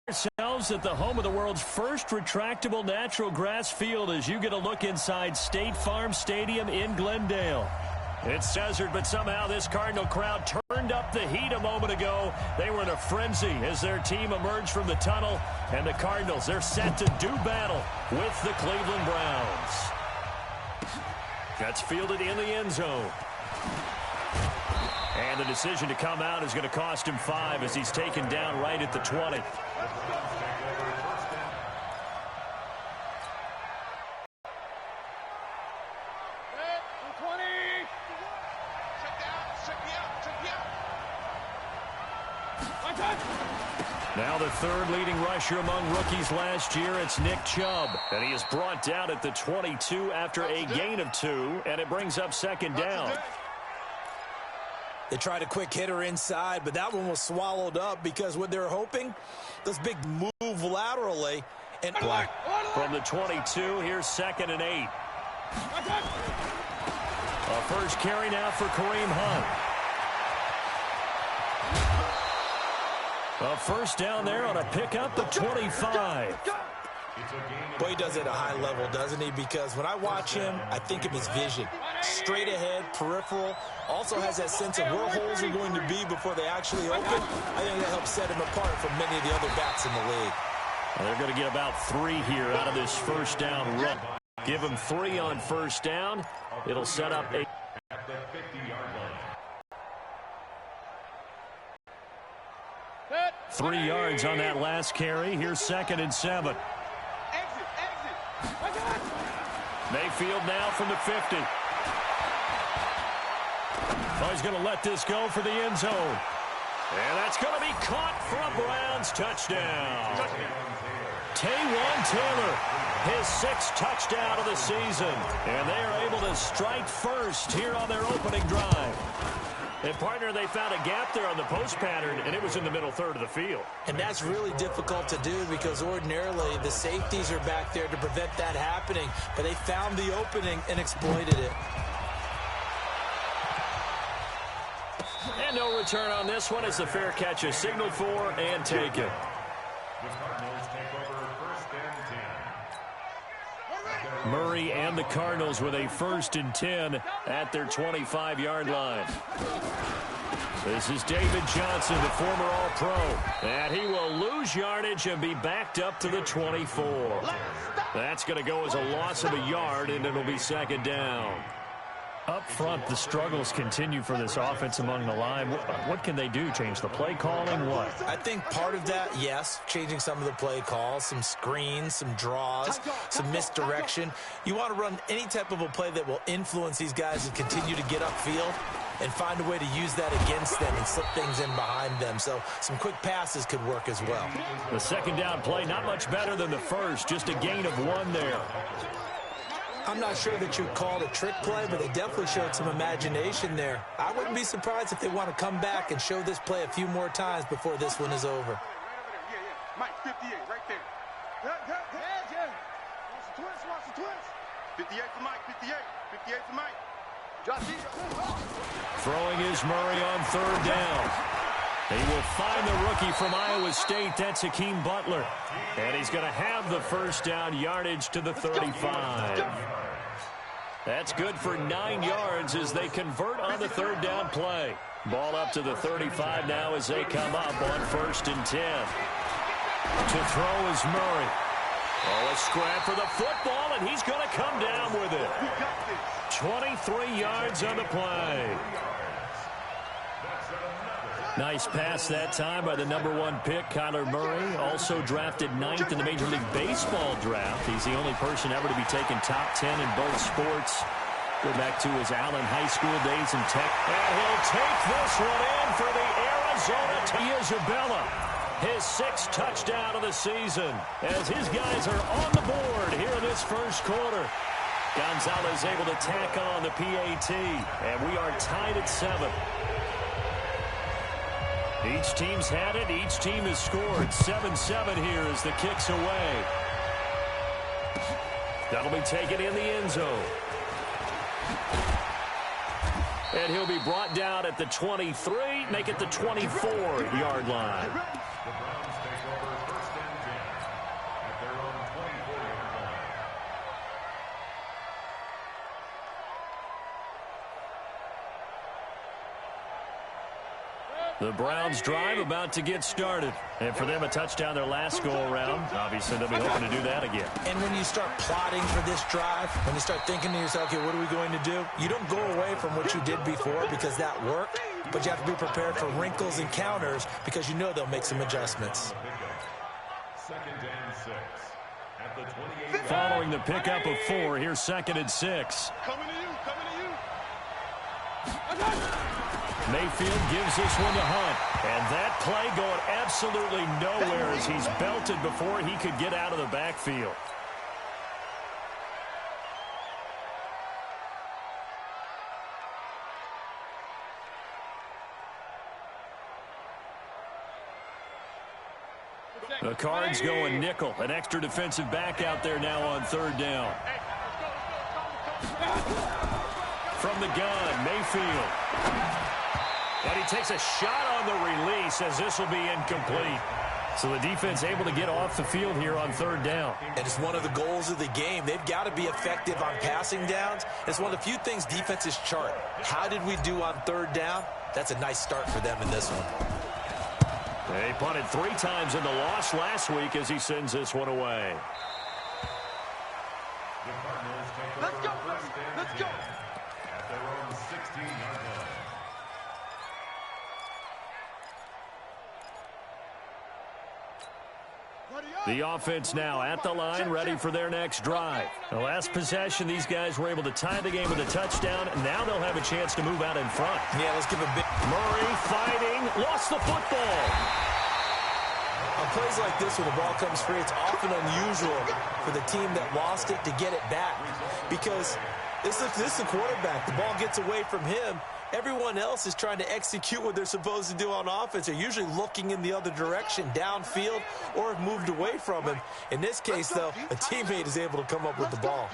Ourselves at the home of the world's first retractable natural grass field as you get a look inside State Farm Stadium in Glendale. It's desert, but somehow this Cardinal crowd turned up the heat a moment ago. They were in a frenzy as their team emerged from the tunnel, and the Cardinals, they're set to do battle with the Cleveland Browns. That's fielded in the end zone. And the decision to come out is going to cost him 5 as he's taken down right at the 20. Now the third leading rusher among rookies last year, it's Nick Chubb. And he is brought down at the 22 after a gain of 2, and it brings up second down. They tried a quick hitter inside, but that one was swallowed up because what they're hoping, this big move laterally. And from the 22, here's 2nd and 8. A first carry now for Kareem Hunt. A first down there on a pickup of 25. Boy, he does it at a high level, doesn't he? Because when I watch him, I think of his vision. Straight ahead, peripheral. Also has that sense of where holes are going to be before they actually open. I think that helps set him apart from many of the other backs in the league. Well, they're going to get about 3 here out of this first down run. Give him 3 on first down. It'll set up a... At the 50-yard line. 3 yards on that last carry. Here's 2nd and 7. Mayfield now from the 50. Oh, he's going to let this go for the end zone. And that's going to be caught for a Browns touchdown. Taywan Taylor, his 6th touchdown of the season. And they are able to strike first here on their opening drive. And, partner, they found a gap there on the post pattern, and it was in the middle third of the field. And that's really difficult to do because ordinarily the safeties are back there to prevent that happening. But they found the opening and exploited it. And no return on this one as the fair catch is signaled for and taken. The Cardinals take over 1st and 10. Murray and the Cardinals with a 1st and 10 at their 25-yard line. This is David Johnson, the former All-Pro. And he will lose yardage and be backed up to the 24. That's going to go as a loss of a yard, and it'll be 2nd down. Up front, the struggles continue for this offense among the line. What can they do? Change the play calling? What? I think part of that, yes, changing some of the play calls, some screens, some draws, some misdirection. You want to run any type of a play that will influence these guys and continue to get upfield and find a way to use that against them and slip things in behind them. So some quick passes could work as well. The 2nd down play, not much better than the first, just a gain of 1 there. I'm not sure that you'd call it a trick play, but they definitely showed some imagination there. I wouldn't be surprised if they want to come back and show this play a few more times before this one is over. Yeah. Mike, 58, right there. Yeah. Watch the twist. 58 for Mike, 58. 58 for Mike. Throwing is Murray on 3rd down. He will find the rookie from Iowa State. That's Hakeem Butler. And he's going to have the 1st down yardage to the 35. That's good for 9 yards as they convert on the 3rd down play. Ball up to the 35 now as they come up on 1st and 10. To throw is Murray. Oh, a scrap for the football, and he's going to come down with it. 23 yards on the play. Nice pass that time by the number 1 pick, Kyler Murray. Also drafted 9th in the Major League Baseball draft. He's the only person ever to be taken top 10 in both sports. Go back to his Allen High School days in Tech. And he'll take this one in for the Arizona Isabella. His 6th touchdown of the season as his guys are on the board here in this first quarter. Gonzalez able to tack on the PAT, and we are tied at 7. Each team's had it. Each team has scored. 7-7 here as the kick's away. That'll be taken in the end zone. And he'll be brought down at the 23, make it the 24-yard line. The Browns take over 1st and The Browns drive about to get started. And for them, a touchdown their last go-around. Obviously, they'll be hoping to do that again. And when you start plotting for this drive, when you start thinking to yourself, okay, what are we going to do? You don't go away from what you did before because that worked, but you have to be prepared for wrinkles and counters because you know they'll make some adjustments. Second and 6. At the 28. Following the pickup of 4, here's 2nd and 6. Coming to you, coming to you. Mayfield gives this one to Hunt. And that play going absolutely nowhere as he's belted before he could get out of the backfield. The Cards going nickel. An extra defensive back out there now on 3rd down. From the gun, Mayfield. And he takes a shot on the release as this will be incomplete. So the defense able to get off the field here on 3rd down. And it's one of the goals of the game. They've got to be effective on passing downs. It's one of the few things defenses chart. How did we do on 3rd down? That's a nice start for them in this one. They punted 3 times in the loss last week as he sends this one away. The Cardinals take Let's go, over first and let's go. 10 at their own 16-yard line. The offense now at the line, ready for their next drive. The last possession, these guys were able to tie the game with a touchdown, and now they'll have a chance to move out in front. Yeah, let's give a big... Murray fighting, lost the football. On plays like this where the ball comes free, it's often unusual for the team that lost it to get it back. Because this is the quarterback. The ball gets away from him. Everyone else is trying to execute what they're supposed to do on offense. They're usually looking in the other direction, downfield, or have moved away from him. In this case, though, a teammate is able to come up with the ball.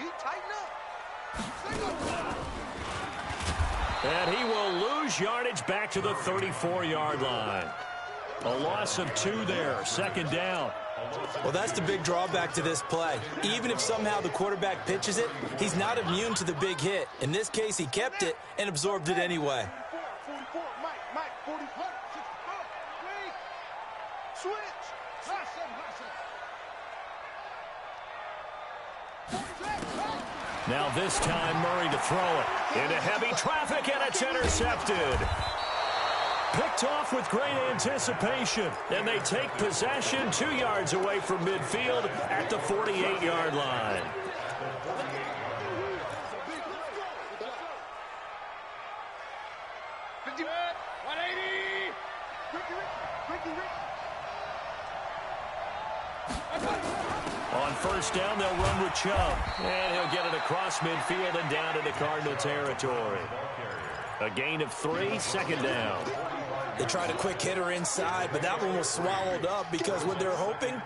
And he will lose yardage back to the 34-yard line. A loss of 2 there, 2nd down. Well, that's the big drawback to this play. Even if somehow the quarterback pitches it, he's not immune to the big hit. In this case, he kept it and absorbed it anyway. 44, Mike, 44. Switch. Now this time, Murray to throw it. Into heavy traffic, and it's intercepted. Picked off with great anticipation, and they take possession 2 yards away from midfield at the 48-yard line. On 1st down, they'll run with Chubb, and he'll get it across midfield and down into Cardinal territory. A gain of 3, 2nd down. They tried a quick hitter inside, but that one was swallowed up because what they're hoping,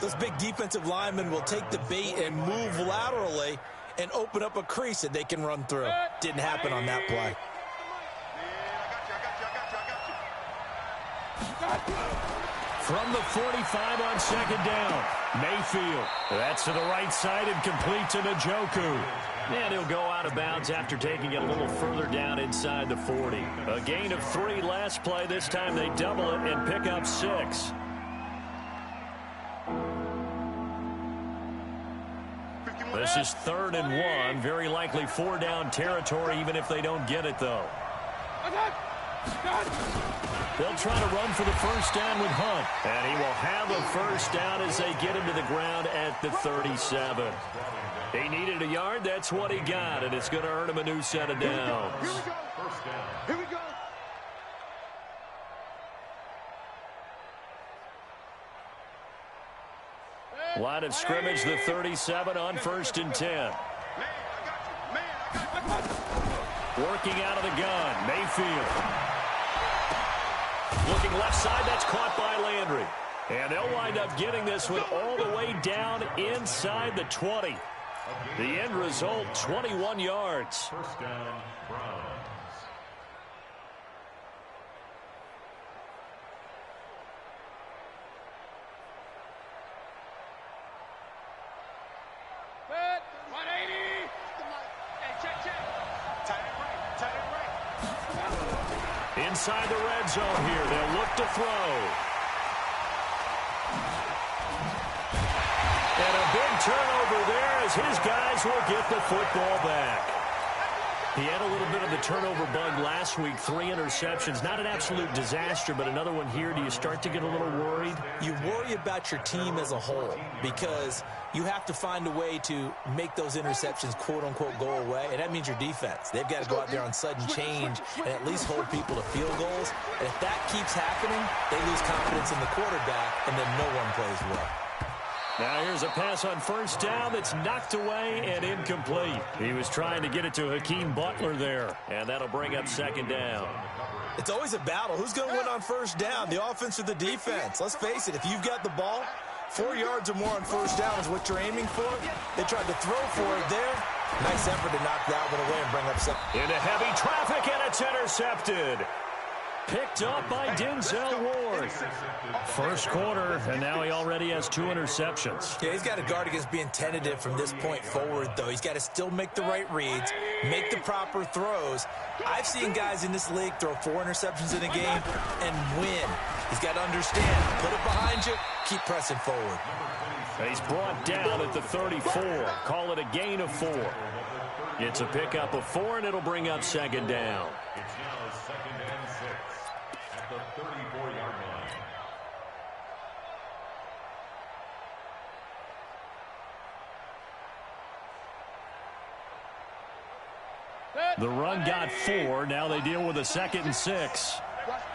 those big defensive linemen will take the bait and move laterally and open up a crease that they can run through. Didn't happen on that play. From the 45 on 2nd down, Mayfield. That's to the right side and complete to Njoku. And he'll go out of bounds after taking it a little further down inside the 40. A gain of 3 last play. This time they double it and pick up 6. This is 3rd and 1. Very likely 4-down territory, even if they don't get it, though. They'll try to run for the 1st down with Hunt. And he will have a 1st down as they get him to the ground at the 37. He needed a yard. That's what he got, and it's going to earn him a new set of downs. Here we go. First down. Here we go. Line of scrimmage, the 37 on 1st and 10. Man, I got you. Working out of the gun, Mayfield. Looking left side, that's caught by Landry. And they'll wind up getting this one all the way down inside the 20. The end result, 21 yards. 1st down, Browns. inside the red zone here. They'll look to throw. And a big turnover there as his guys will get the football back. He had a little bit of the turnover bug last week, 3 interceptions. Not an absolute disaster, but another one here. Do you start to get a little worried? You worry about your team as a whole because you have to find a way to make those interceptions, quote-unquote, go away, and that means your defense. They've got to go out there on sudden change and at least hold people to field goals. And if that keeps happening, they lose confidence in the quarterback, and then no one plays well. Now here's a pass on first down that's knocked away and incomplete. He was trying to get it to Hakeem Butler there, and that'll bring up second down. It's always a battle. Who's going to win on first down, the offense or the defense? Let's face it, if you've got the ball, 4 yards or more on first down is what you're aiming for. They tried to throw for it there. Nice effort to knock that one away and bring up second. Into heavy traffic, and it's intercepted. Picked up by Denzel Ward. First quarter, and now he already has 2 interceptions. Yeah, he's got to guard against being tentative from this point forward, though. He's got to still make the right reads, make the proper throws. I've seen guys in this league throw 4 interceptions in a game and win. He's got to understand, put it behind you, keep pressing forward. He's brought down at the 34. Call it a gain of 4. It's a pickup of 4, and it'll bring up second down. It's now 2nd and 6 at the 34-yard line. The run got 4. Now they deal with a 2nd and 6.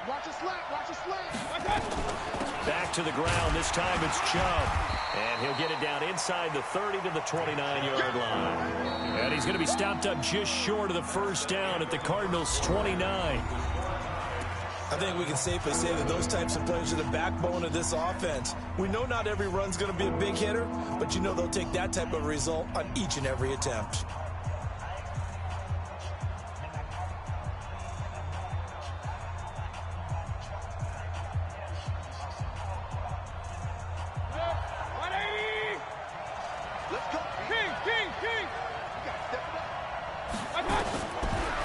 Watch a slant. Watch a slant. Back to the ground. This time it's Chubb. And he'll get it down inside the 30 to the 29-yard line. And he's going to be stopped up just short of the first down at the Cardinals' 29. I think we can safely say that those types of plays are the backbone of this offense. We know not every run's going to be a big hitter, but you know they'll take that type of result on each and every attempt.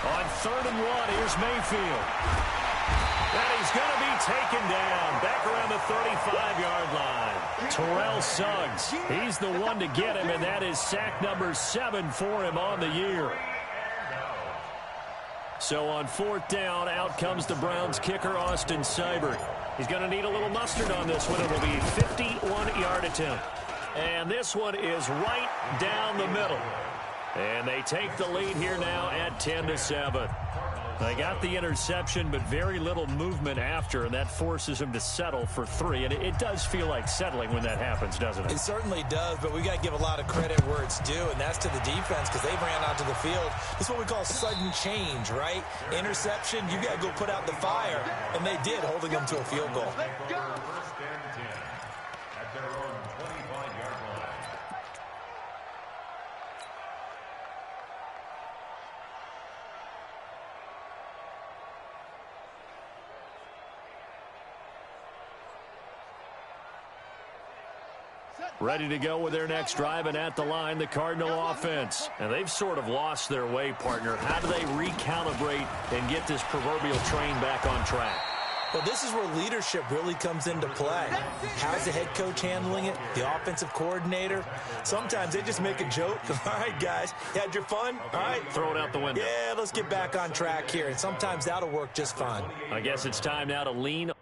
On 3rd and 1, here's Mayfield. And he's going to be taken down back around the 35-yard line. Terrell Suggs, he's the one to get him, and that is sack number 7 for him on the year. So on 4th down, out comes the Browns kicker, Austin Seibert. He's going to need a little mustard on this one. It will be a 51-yard attempt. And this one is right down the middle. And they take the lead here now at 10-7. They got the interception, but very little movement after, and that forces him to settle for 3. And it does feel like settling when that happens, doesn't it? It certainly does, but we got to give a lot of credit where it's due, and that's to the defense because they ran onto the field. This is what we call sudden change, right? Interception, you got to go put out the fire, and they did, holding them to a field goal. First and 10 at their own 25-yard line. Ready to go with their next drive, and at the line, the Cardinal offense. And they've sort of lost their way, partner. How do they recalibrate and get this proverbial train back on track? Well, this is where leadership really comes into play. How's the head coach handling it? The offensive coordinator? Sometimes they just make a joke. All right, guys, you had your fun? All right. Throw it out the window. Yeah, let's get back on track here. And sometimes that'll work just fine. I guess it's time now to lean